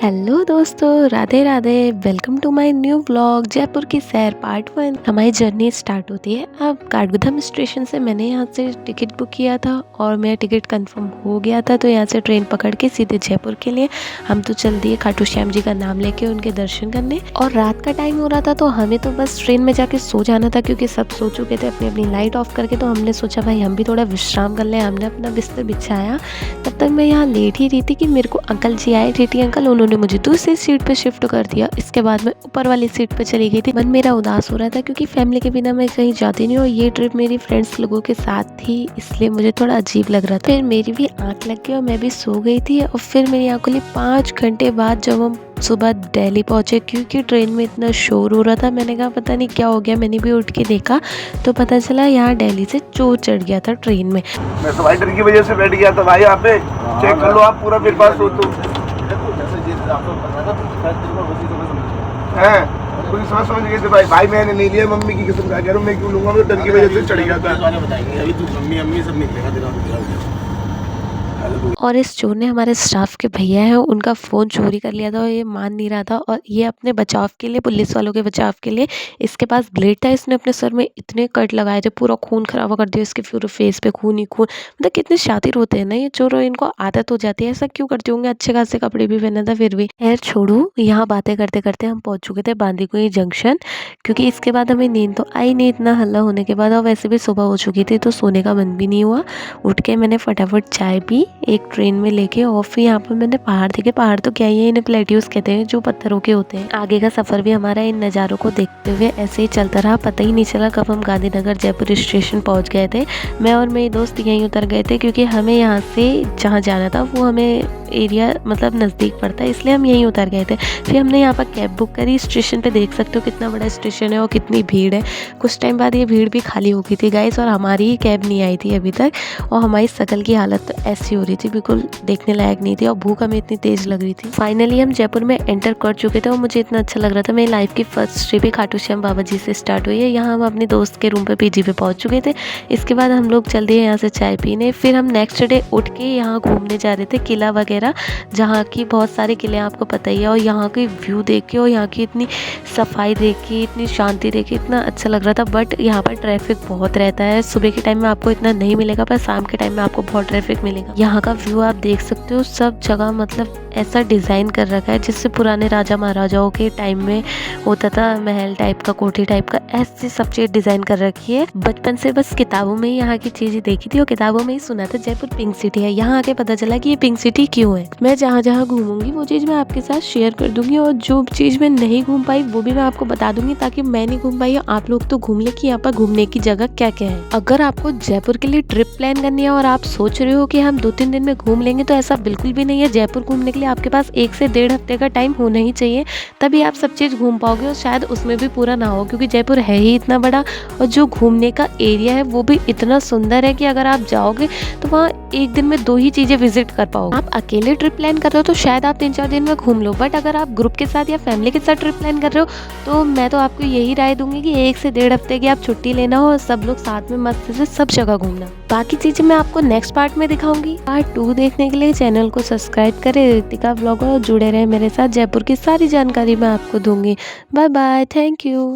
Hello दोस्तों, Radhe Radhe. Welcome to my new vlog Jaipur की सैर पार्ट 1। हमारी जर्नी स्टार्ट होती है अब काठगोदाम स्टेशन से। मैंने यहाँ से टिकट बुक किया था और मेरा टिकट कंफर्म हो गया था, तो यहाँ से ट्रेन पकड़ के सीधे जयपुर के लिए हम तो चल दिए खाटू श्याम जी का नाम लेके उनके दर्शन करने। और रात का टाइम हो रहा था तो हमें तो बस ट्रेन में जाके सो जाना था, क्योंकि सब सो चुके थे अपनी अपनी लाइट ऑफ करके। तो हमने सोचा भाई हम भी थोड़ा विश्राम कर लें। हमने अपना बिस्तर बिछाया। तब तक मैं यहाँ लेट ही रही थी कि मेरे को अंकल जी आए, टीटी अंकल, उन्होंने मुझे दूसरी सीट पे शिफ्ट कर दिया। इसके बाद मैं ऊपर वाली सीट पे चली गई थी। मन मेरा उदास हो रहा था, क्योंकि फैमिली के बिना मैं कहीं जाती नहीं, और ये ट्रिप मेरी फ्रेंड्स लोगों के साथ थी, इसलिए मुझे थोड़ा अजीब लग रहा था। फिर मेरी भी आंख लग गई और मैं भी सो गई थी। और फिर मेरी आंख खुली 5 घंटे बाद, जब हम सुबह दिल्ली पहुंचे, क्योंकि ट्रेन में इतना शोर हो रहा था। मैंने कहा पता नहीं क्या हो गया। मैंने भी उठ के देखा तो पता चला यहाँ दिल्ली से चोर चढ़ गया था ट्रेन में। मैं तो भाई डर की वजह से बैठ गया था भाई। यहाँ पे चेक कर लो आप पूरा, मेरे पास हो तो समझ गए थे भाई मैंने नहीं लिया। मम्मी की कसम खा कह रहा हूँ, मैं क्यों लूंगा, मैं डर की वजह से चढ़ गया था। अभी तू मम्मी सब निकलेगा। और इस चोर ने हमारे स्टाफ के भैया हैं उनका फ़ोन चोरी कर लिया था, और ये मान नहीं रहा था। और ये अपने बचाव के लिए, पुलिस वालों के बचाव के लिए, इसके पास ब्लेड था। इसने अपने सर में इतने कट लगाए थे, पूरा खून खराब कर दिया इसके पूरे फेस पे, खून ही खून। मतलब कितने शातिर होते हैं ना ये चोर, इनको आदत हो जाती है। ऐसा क्यों करते होंगे? अच्छे खासे कपड़े भी पहना था फिर भी। खैर छोड़ू, यहाँ बातें करते करते हम पहुँच चुके थे बांदीकुई जंक्शन, क्योंकि इसके बाद हमें नींद तो आई नहीं इतना हल्ला होने के बाद, और वैसे भी सुबह हो चुकी थी तो सोने का मन भी नहीं हुआ। उठ के मैंने फटाफट चाय पी एक ट्रेन में लेके। और फिर यहाँ पर मैंने पहाड़ देखे। पहाड़ तो क्या ही है, इन्हें प्लेट्यूज कहते हैं, जो पत्थरों के होते हैं। आगे का सफर भी हमारा इन नज़ारों को देखते हुए ऐसे ही चलता रहा। पता ही नहीं चला कब हम गांधीनगर जयपुर स्टेशन पहुँच गए थे। मैं और मेरी दोस्त यहीं उतर गए थे, क्योंकि हमें यहाँ से जहाँ जाना था वो हमें एरिया मतलब नज़दीक पड़ता है, इसलिए हम यहीं उतर गए थे। फिर हमने यहाँ पर कैब बुक करी। स्टेशन पे देख सकते हो कितना बड़ा स्टेशन है और कितनी भीड़ है। कुछ टाइम बाद ये भीड़ भी खाली हो गई थी गाइस, और हमारी ही कैब नहीं आई थी अभी तक। और हमारी शकल की हालत तो ऐसी हो रही थी, बिल्कुल देखने लायक नहीं थी, और भूख हमें इतनी तेज़ लग रही थी। फाइनली हम जयपुर में एंटर कर चुके थे, और मुझे इतना अच्छा लग रहा था। मेरी लाइफ की फर्स्ट ट्रिप ही खाटू श्याम बाबा जी से स्टार्ट हुई है। यहाँ हम अपने दोस्त के रूम पे पीजी पे पहुँच चुके थे। इसके बाद हम लोग चल दिए यहाँ से चाय पीने। फिर हम नेक्स्ट डे उठ के यहाँ घूमने जा रहे थे, किला वगैरह, जहाँ की बहुत सारे किले आपको पता ही है। और यहाँ की व्यू देख के और यहाँ की इतनी सफाई देख के, इतनी शांति देख के इतना अच्छा लग रहा था। बट यहाँ पर ट्रैफिक बहुत रहता है। सुबह के टाइम में आपको इतना नहीं मिलेगा, पर शाम के टाइम में आपको बहुत ट्रैफिक मिलेगा। यहाँ का व्यू आप देख सकते हो, सब जगह मतलब ऐसा डिज़ाइन कर रखा है जिससे पुराने राजा महाराजाओं के टाइम में होता था, महल टाइप का, कोठी टाइप का, ऐसी सब चीज़ डिज़ाइन कर रखी है। बचपन से बस किताबों में ही यहाँ की चीज़ें देखी थी और किताबों में ही सुना था जयपुर पिंक सिटी है। यहाँ आके पता चला कि ये पिंक सिटी क्यों है। मैं जहाँ जहाँ घूमूंगी वो चीज़ मैं आपके साथ शेयर कर दूंगी, और जो चीज़ मैं नहीं घूम पाई वो भी मैं आपको बता दूंगी, ताकि मैं नहीं घूम पाई आप लोग तो घूम ले कि यहाँ पर घूमने की जगह क्या क्या है। अगर आपको जयपुर के लिए ट्रिप प्लान करनी है और आप सोच रहे हो कि हम 2-3 दिन में घूम लेंगे, तो ऐसा बिल्कुल भी नहीं है। जयपुर घूमने के लिए आपके पास 1 से 1.5 हफ्ते का टाइम होना ही चाहिए, तभी आप सब चीज़ घूम पाओगे। और शायद उसमें भी पूरा ना हो, क्योंकि जयपुर है ही इतना बड़ा, और जो घूमने का एरिया है वो भी इतना सुंदर है कि अगर आप जाओगे तो वहाँ एक दिन में 2 ही चीज़ें विजिट कर पाओगे। आप अकेले ट्रिप प्लान कर रहे हो तो शायद आप 3-4 दिन में घूम लो, बट अगर आप ग्रुप के साथ या फैमिली के साथ ट्रिप प्लान कर रहे हो तो मैं तो आपको यही राय दूंगी कि 1 से 1.5 हफ्ते की आप छुट्टी लेना हो, और सब लोग साथ में मस्त से सब जगह घूमना। बाकी चीज़ें मैं आपको नेक्स्ट पार्ट में दिखाऊंगी। पार्ट 2 देखने के लिए चैनल को सब्सक्राइब करें, रितिका व्लॉग, और जुड़े रहे मेरे साथ। जयपुर की सारी जानकारी मैं आपको दूंगी। Bye bye, thank you.